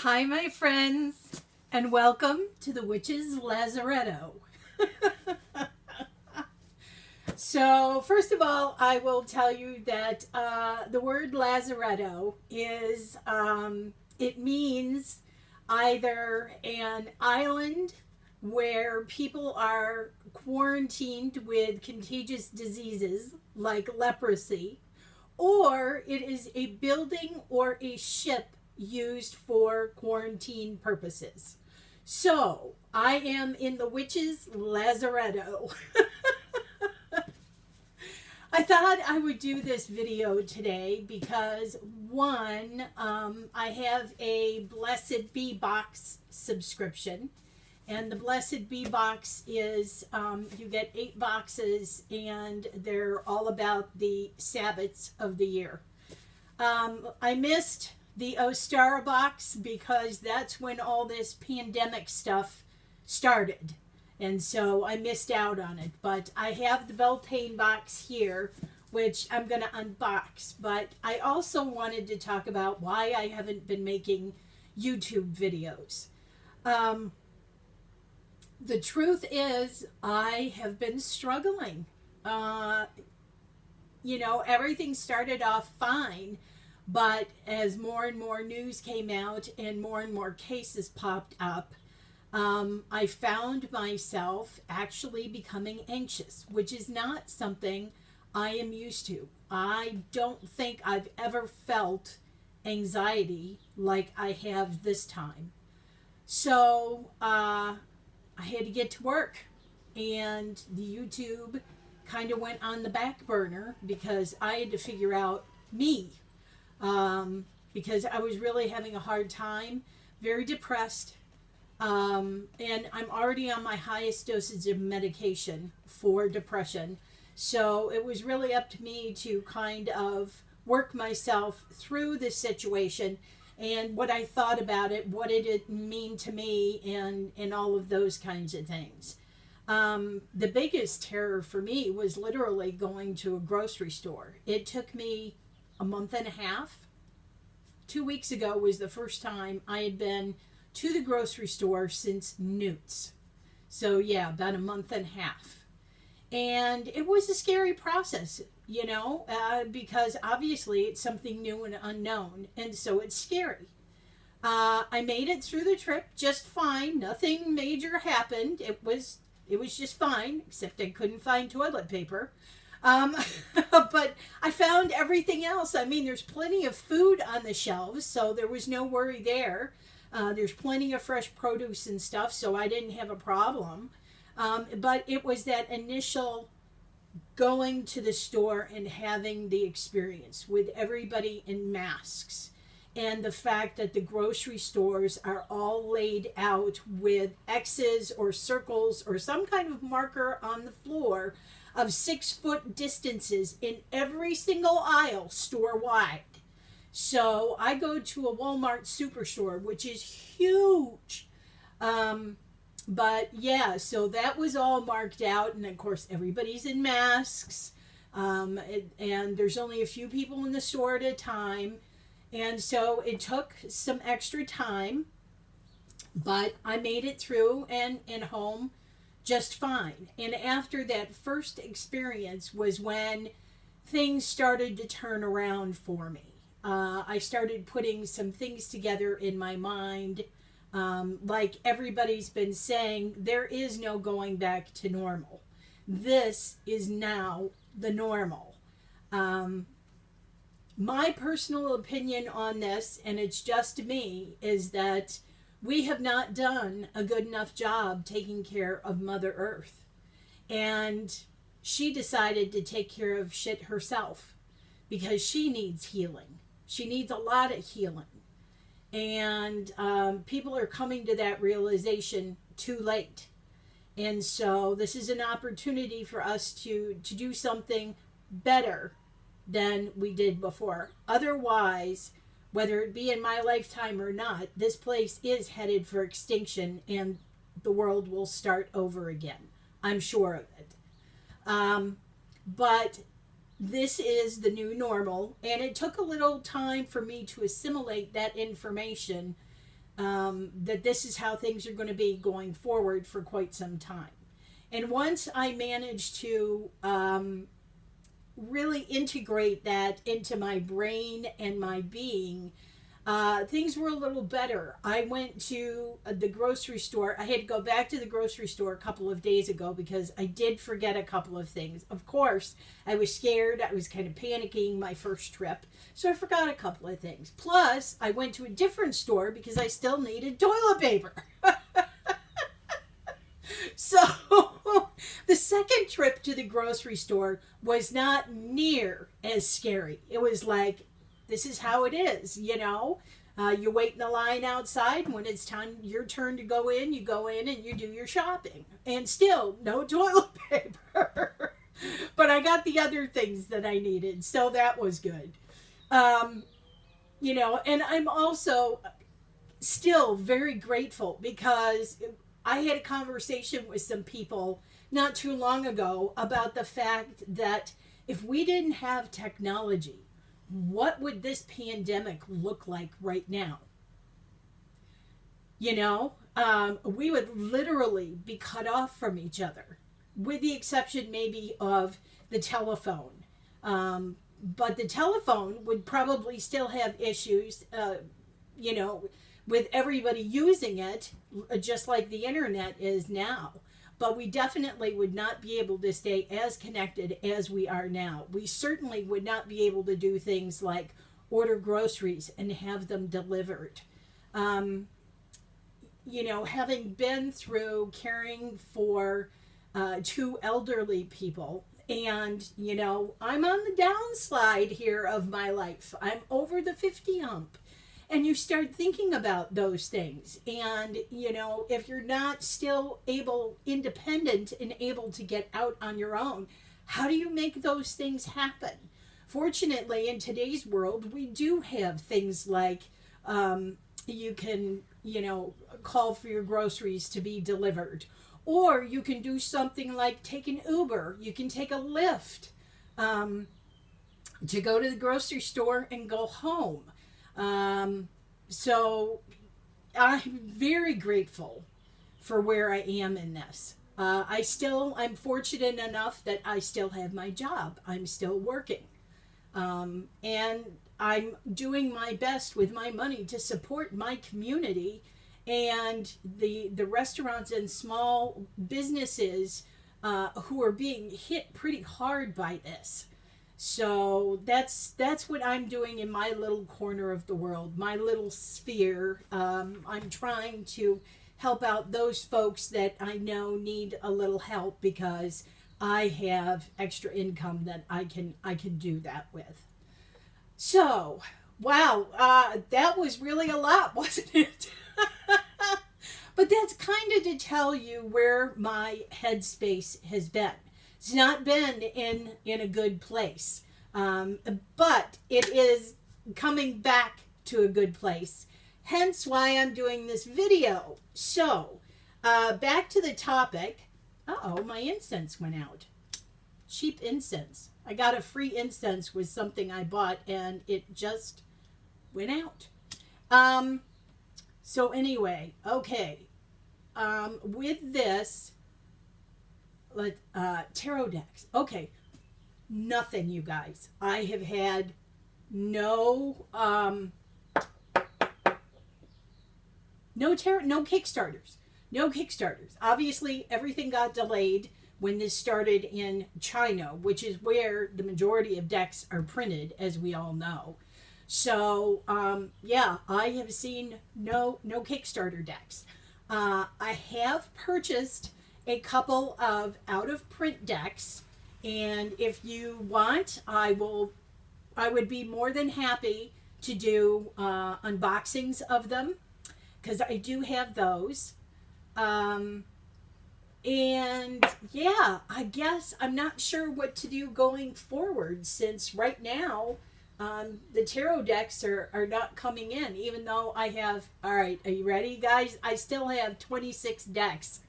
Hi, my friends, and welcome to the Witch's Lazaretto. So, first of all, I will tell you that the word Lazaretto it means either an island where people are quarantined with contagious diseases like leprosy, or it is a building or a ship used for quarantine purposes. So, I am in the witch's lazaretto. I thought I would do this video today because one, I have a Blessed Bee Box subscription. And the Blessed Bee Box is you get 8 boxes, and they're all about the Sabbats of the year. I missed the Ostara box because that's when all this pandemic stuff started. And so I missed out on it. But I have the Beltane box here, which I'm going to unbox. But I also wanted to talk about why I haven't been making YouTube videos. The truth is, I have been struggling. Everything started off fine, but as more and more news came out and more cases popped up, I found myself actually becoming anxious, which is not something I am used to. I don't think I've ever felt anxiety like I have this time. So, I had to get to work, and the YouTube kind of went on the back burner because I had to figure out me, because I was really having a hard time, very depressed, and I'm already on my highest dosage of medication for depression. So it was really up to me to kind of work myself through this situation and what I thought about it, what did it mean to me, and all of those kinds of things. The biggest terror for me was literally going to a grocery store. It took me a month and a half. 2 weeks ago was the first time I had been to the grocery store since Newt's. So yeah, about a month and a half. And it was a scary process, because obviously it's something new and unknown, and so it's scary. I made it through the trip just fine. Nothing major happened. It was just fine, except I couldn't find toilet paper. But I found everything else. I mean, there's plenty of food on the shelves, so there was no worry there. There's plenty of fresh produce and stuff, so I didn't have a problem. But it was that initial going to the store and having the experience with everybody in masks, and the fact that the grocery stores are all laid out with X's or circles or some kind of marker on the floor of 6-foot distances in every single aisle store wide. So I go to a Walmart superstore, which is huge. But yeah, so that was all marked out, and of course everybody's in masks, and there's only a few people in the store at a time, and so it took some extra time, but I made it through and home just fine. And after that first experience was when things started to turn around for me. I started putting some things together in my mind. Like everybody's been saying, there is no going back to normal. This is now the normal. My personal opinion on this, and it's just me, is that we have not done a good enough job taking care of Mother Earth. And she decided to take care of shit herself because she needs healing. She needs a lot of healing. And people are coming to that realization too late. And so this is an opportunity for us to do something better than we did before. Otherwise, whether it be in my lifetime or not, this place is headed for extinction, and the world will start over again. I'm sure of it. But this is the new normal, and it took a little time for me to assimilate that information that this is how things are going to be going forward for quite some time. And once I managed to really integrate that into my brain and my being, things were a little better. I went to the grocery store. I had to go back to the grocery store a couple of days ago because I did forget a couple of things. Of course, I was scared. I was kind of panicking my first trip. So I forgot a couple of things. Plus, I went to a different store because I still needed toilet paper. So the second trip to the grocery store was not near as scary. It was like, this is how it is, you know. You wait in the line outside. When it's time, your turn to go in, you go in and you do your shopping. And still, no toilet paper. But I got the other things that I needed, so that was good. You know, and I'm also still very grateful because I had a conversation with some people not too long ago about the fact that if we didn't have technology, what would this pandemic look like right now? You know, we would literally be cut off from each other, with the exception maybe of the telephone. But the telephone would probably still have issues, you know, with everybody using it, just like the internet is now. But we definitely would not be able to stay as connected as we are now. We certainly would not be able to do things like order groceries and have them delivered. You know, having been through caring for two elderly people, and, you know, I'm on the downslide here of my life. I'm over the 50 hump. And you start thinking about those things. And, you know, if you're not still independent and able to get out on your own, how do you make those things happen? Fortunately, in today's world, we do have things like you can, you know, call for your groceries to be delivered. Or you can do something like take an Uber. You can take a Lyft to go to the grocery store and go home. So I'm very grateful for where I am in this. I'm fortunate enough that I still have my job. I'm still working. And I'm doing my best with my money to support my community and the restaurants and small businesses who are being hit pretty hard by this. So that's what I'm doing in my little corner of the world, my little sphere. I'm trying to help out those folks that I know need a little help because I have extra income that I can do that with. So, wow, that was really a lot, wasn't it? But that's kind of to tell you where my headspace has been. It's not been in a good place, but it is coming back to a good place. Hence why I'm doing this video. So, back to the topic. Uh-oh, my incense went out. Cheap incense. I got a free incense with something I bought, and it just went out. So anyway, okay. With this, tarot decks. Okay, nothing, you guys. I have had no Kickstarters. No Kickstarters. Obviously, everything got delayed when this started in China, which is where the majority of decks are printed, as we all know. So, yeah, I have seen no Kickstarter decks. I have purchased a couple of out-of-print decks, and if you want, I would be more than happy to do unboxings of them, because I do have those. And yeah, I guess I'm not sure what to do going forward, since right now the tarot decks are not coming in, even though I have, all right, are you ready, guys? I still have 26 decks.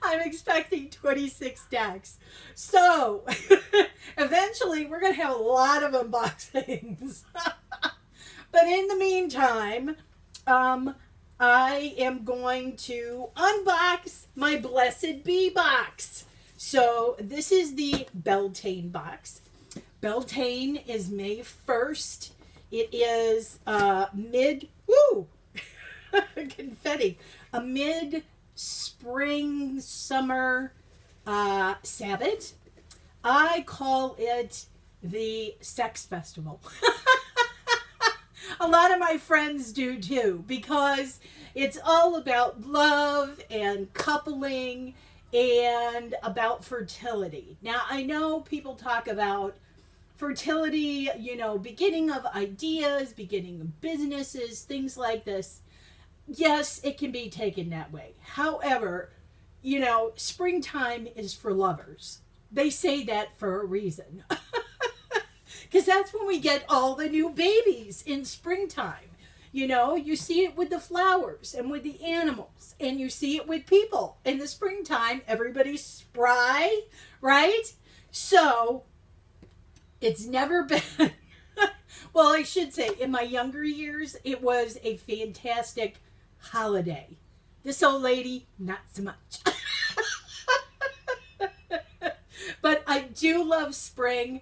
I'm expecting 26 decks. So, eventually, we're going to have a lot of unboxings. But in the meantime, I am going to unbox my Blessed Bee box. So this is the Beltane box. Beltane is May 1st. It is confetti, a mid-spring summer Sabbath. I call it the sex festival. A lot of my friends do too, because it's all about love and coupling and about fertility. Now, I know people talk about fertility, beginning of ideas, beginning of businesses, things like this. Yes, it can be taken that way. However, springtime is for lovers. They say that for a reason. Because that's when we get all the new babies in springtime. You see it with the flowers and with the animals, and you see it with people. In the springtime, everybody's spry, right? So, it's never been, well, I should say, in my younger years, it was a fantastic holiday. This old lady, not so much. But I do love spring.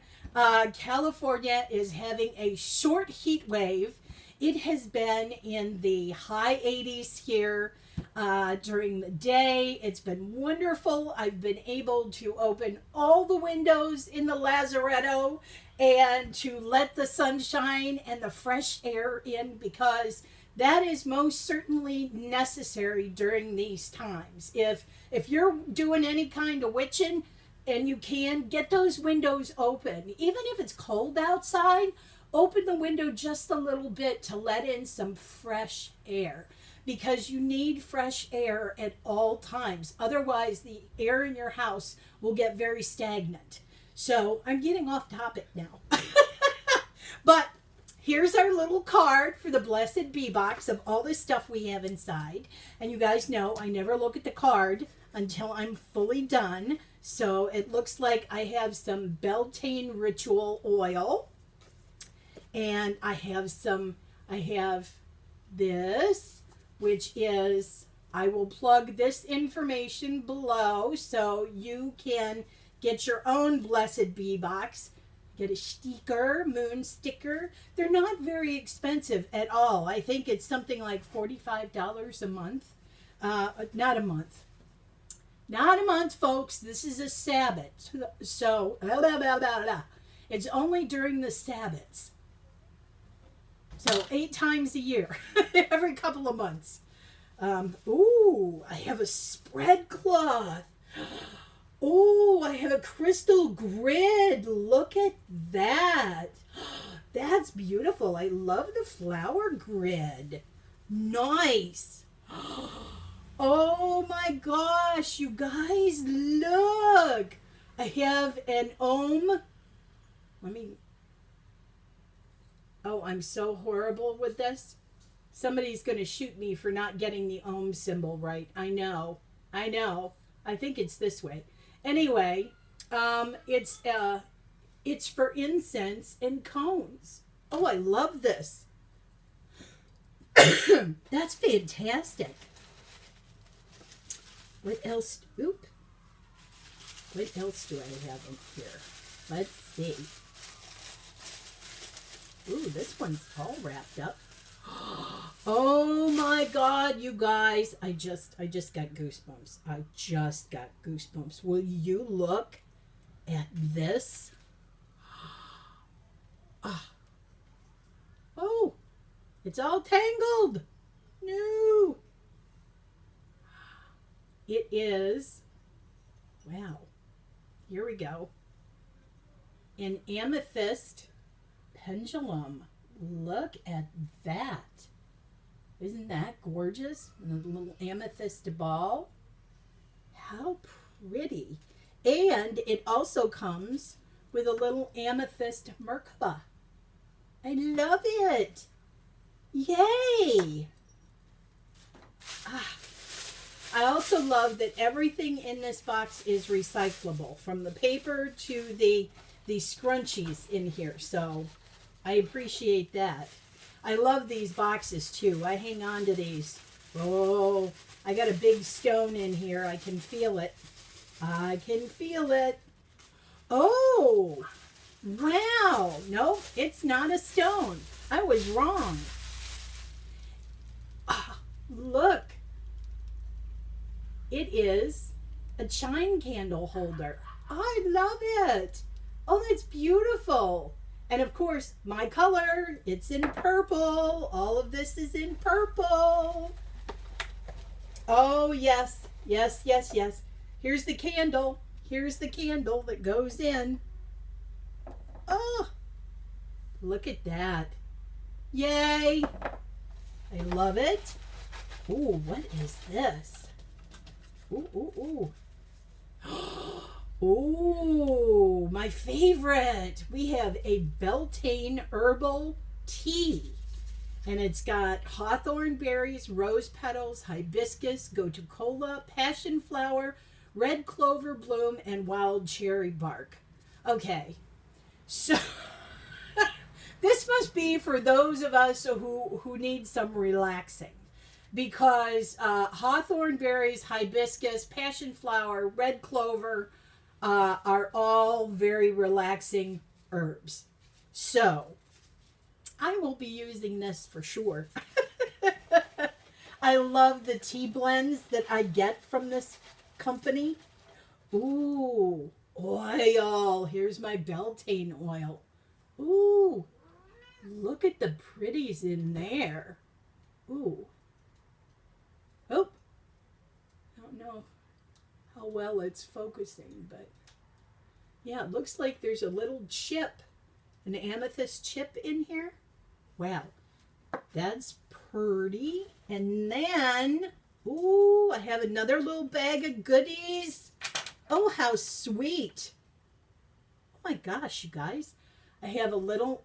California is having a short heat wave. It has been in the high 80s here during the day. It's been wonderful. I've been able to open all the windows in the Lazaretto and to let the sunshine and the fresh air in, because that is most certainly necessary during these times. If you're doing any kind of witching, and you can get those windows open, even if it's cold outside, open the window just a little bit to let in some fresh air, because you need fresh air at all times. Otherwise, the air in your house will get very stagnant. So I'm getting off topic now. But here's our little card for the Blessed Bee box of all the stuff we have inside. And you guys know I never look at the card until I'm fully done. So it looks like I have some Beltane ritual oil. And I have this, which is, I will plug this information below so you can get your own Blessed Bee box. Get a sticker, moon sticker. They're not very expensive at all. I think it's something like $45 a month. Not a month. Not a month, folks. This is a Sabbath. So, it's only during the Sabbaths. So 8 times a year, every couple of months. Ooh, I have a spread cloth. Oh, I have a crystal grid. Look at that. That's beautiful. I love the flower grid. Nice. Oh my gosh, you guys, look. I have an ohm. Oh, I'm so horrible with this. Somebody's going to shoot me for not getting the ohm symbol right. I know. I think it's this way. Anyway, it's for incense and cones. Oh, I love this. That's fantastic. What else? What else do I have in here? Let's see. Ooh, this one's all wrapped up. Oh my God, you guys. I just got goosebumps. I just got goosebumps. Will you look at this? Oh, it's all tangled. No. It is, wow, here we go. An amethyst pendulum. Look at that. Isn't that gorgeous? And a little amethyst ball. How pretty. And it also comes with a little amethyst Merkaba. I love it. Yay. I also love that everything in this box is recyclable, from the paper to the scrunchies in here. So I appreciate that. I love these boxes too. I hang on to these. Oh, I got a big stone in here. I can feel it. I can feel it. Oh, wow. No, it's not a stone. I was wrong. Ah, look. It is a chime candle holder. I love it. Oh, that's beautiful. And of course, my color, it's in purple. All of this is in purple. Oh, yes. Yes, yes, yes. Here's the candle. Here's the candle that goes in. Oh, look at that. Yay. I love it. Ooh, what is this? Ooh, ooh, ooh. Ooh, my favorite. We have a Beltane herbal tea. And it's got hawthorn berries, rose petals, hibiscus, gotu kola, passion flower, red clover bloom, and wild cherry bark. Okay, so this must be for those of us who need some relaxing. Because hawthorn berries, hibiscus, passion flower, red clover are all very relaxing herbs. So, I will be using this for sure. I love the tea blends that I get from this company. Ooh, oil. Here's my Beltane oil. Ooh, look at the pretties in there. Ooh. Oh, I don't know how well it's focusing, but yeah, it looks like there's a little chip, an amethyst chip in here. Wow, that's pretty. And then, ooh, I have another little bag of goodies. Oh, how sweet. Oh my gosh, you guys. I have a little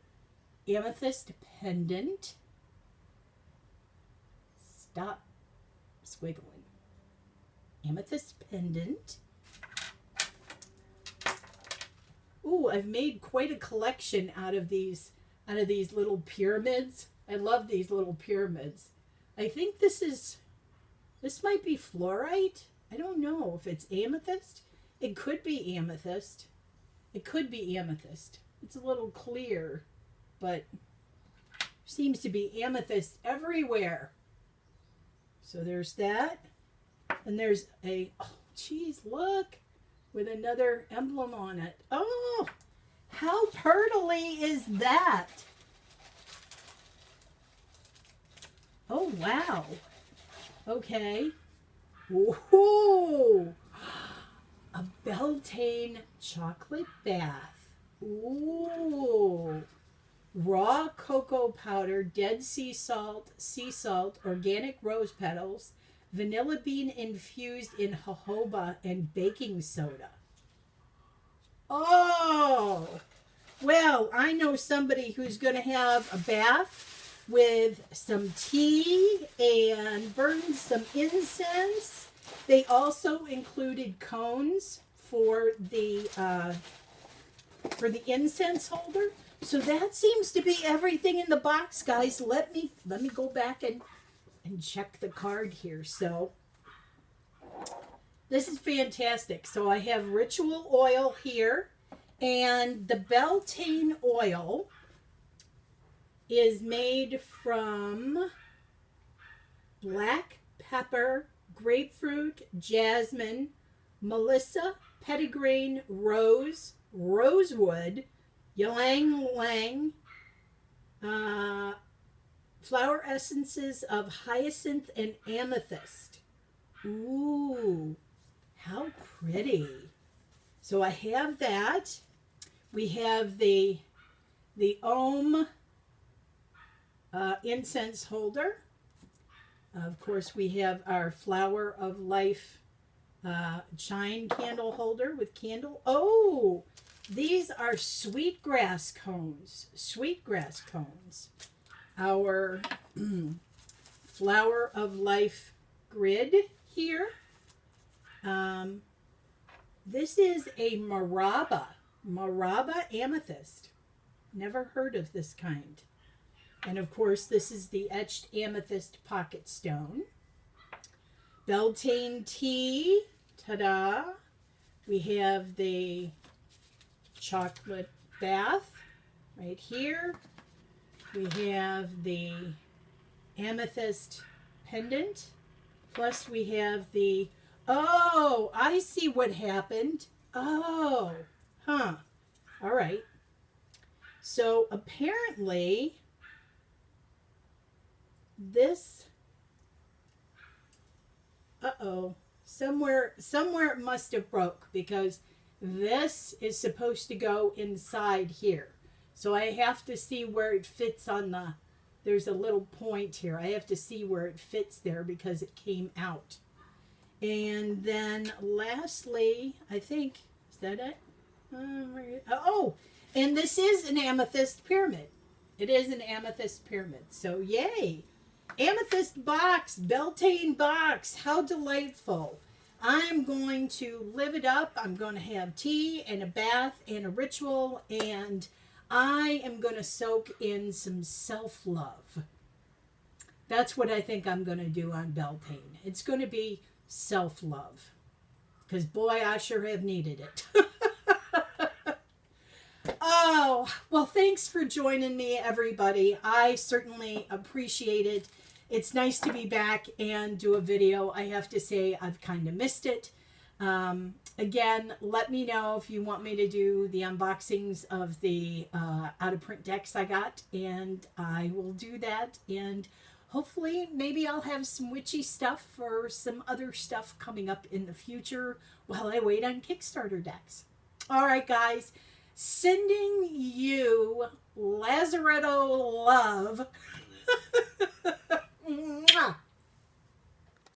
amethyst pendant. Stop squiggling. Amethyst pendant. Ooh, I've made quite a collection out of these little pyramids. I love these little pyramids. I think this might be fluorite. I don't know if it's amethyst. It could be amethyst. It could be amethyst. It's a little clear, but seems to be amethyst everywhere. So there's that. And there's a, oh, geez, look, with another emblem on it. Oh, how purtly is that? Oh, wow. Okay. Whoa. A Beltane chocolate bath. Ooh. Raw cocoa powder, dead sea salt, organic rose petals, vanilla bean infused in jojoba, and baking soda. Oh, well, I know somebody who's going to have a bath with some tea and burn some incense. They also included cones for the incense holder. So that seems to be everything in the box, guys. Let me go back and check the card here. So this is fantastic. So I have ritual oil here, and the Beltane oil is made from black pepper, grapefruit, jasmine, melissa, petitgrain, rose, rosewood, ylang ylang, flower essences of hyacinth and amethyst. Ooh, how pretty. So I have that. We have the Om incense holder. Of course, we have our Flower of Life chime candle holder with candle. Oh, these are sweetgrass cones. Sweetgrass cones. Our Flower of Life grid here. This is a Maraba amethyst. Never heard of this kind. And of course, this is the etched amethyst pocket stone. Beltane tea. Ta-da. We have the chocolate bath right here. We have the amethyst pendant. Plus we have the, oh, I see what happened. Oh, huh. All right. So apparently this, somewhere it must have broke, because this is supposed to go inside here. So I have to see where it fits on the, there's a little point here. I have to see where it fits there because it came out. And then lastly, I think, is that it? Oh, and this is an amethyst pyramid. It is an amethyst pyramid. So yay. Amethyst box, Beltane box. How delightful. I'm going to live it up. I'm going to have tea and a bath and a ritual, and I am going to soak in some self-love. That's what I think I'm going to do on Beltane. It's going to be self-love. Because boy, I sure have needed it. Oh, well, thanks for joining me, everybody. I certainly appreciate it. It's nice to be back and do a video. I have to say I've kind of missed it. Again, let me know if you want me to do the unboxings of the out-of-print decks I got, and I will do that. And hopefully, maybe I'll have some witchy stuff or some other stuff coming up in the future while I wait on Kickstarter decks. All right, guys. Sending you Lazaretto love.